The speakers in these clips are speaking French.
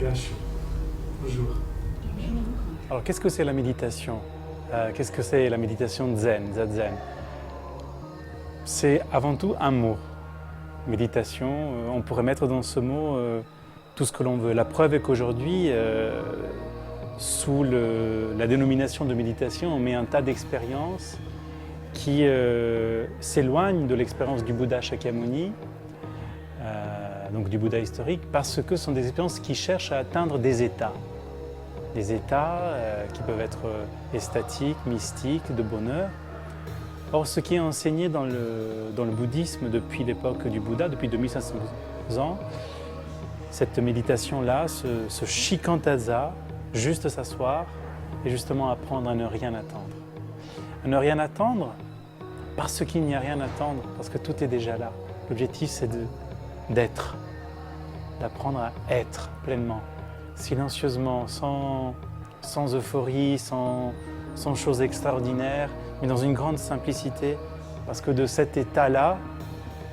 Higashi. Bonjour. Alors, qu'est-ce que c'est la méditation? Qu'est-ce que c'est la méditation zen, zazen? C'est avant tout un mot. Méditation, on pourrait mettre dans ce mot tout ce que l'on veut. La preuve est qu'aujourd'hui, sous la dénomination de méditation, on met un tas d'expériences qui s'éloignent de l'expérience du Bouddha Shakyamuni, donc du Bouddha historique, parce que ce sont des expériences qui cherchent à atteindre des états. Des états qui peuvent être extatiques, mystiques, de bonheur. Or, ce qui est enseigné dans le bouddhisme depuis l'époque du Bouddha, depuis 2500 ans, cette méditation-là, ce shikantaza, juste s'asseoir et justement apprendre à ne rien attendre. À ne rien attendre parce qu'il n'y a rien à attendre, parce que tout est déjà là. L'objectif, c'est d'être, d'apprendre à être pleinement, silencieusement, sans euphorie, sans choses extraordinaires, mais dans une grande simplicité, parce que de cet état-là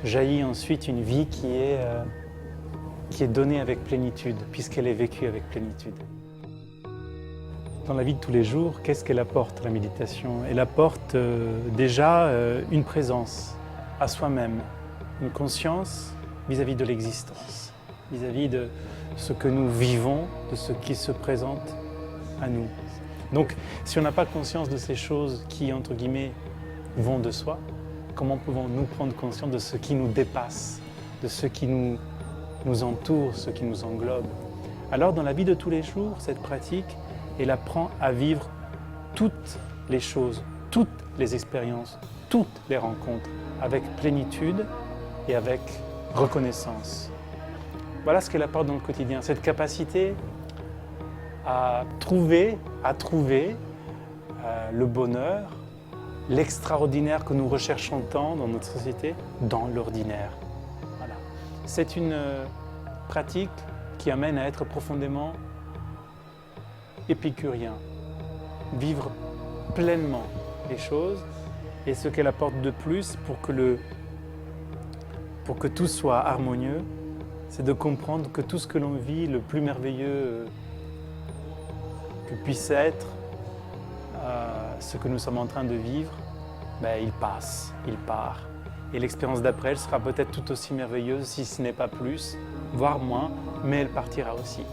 jaillit ensuite une vie qui est donnée avec plénitude, puisqu'elle est vécue avec plénitude. Dans la vie de tous les jours, qu'est-ce qu'elle apporte, la méditation? Elle apporte déjà une présence à soi-même, une conscience vis-à-vis de l'existence, vis-à-vis de ce que nous vivons, de ce qui se présente à nous. Donc, si on n'a pas conscience de ces choses qui, entre guillemets, vont de soi, comment pouvons-nous prendre conscience de ce qui nous dépasse, de ce qui nous entoure, ce qui nous englobe? Alors, dans la vie de tous les jours, cette pratique, elle apprend à vivre toutes les choses, toutes les expériences, toutes les rencontres, avec plénitude et avec reconnaissance. Voilà ce qu'elle apporte dans le quotidien, cette capacité à trouver le bonheur, l'extraordinaire que nous recherchons tant dans notre société, dans l'ordinaire. Voilà. C'est une pratique qui amène à être profondément épicurien, vivre pleinement les choses, et ce qu'elle apporte de plus pour que tout soit harmonieux, c'est de comprendre que tout ce que l'on vit, le plus merveilleux que puisse être ce que nous sommes en train de vivre, il passe, il part. Et l'expérience d'après, elle sera peut-être tout aussi merveilleuse, si ce n'est pas plus, voire moins, mais elle partira aussi.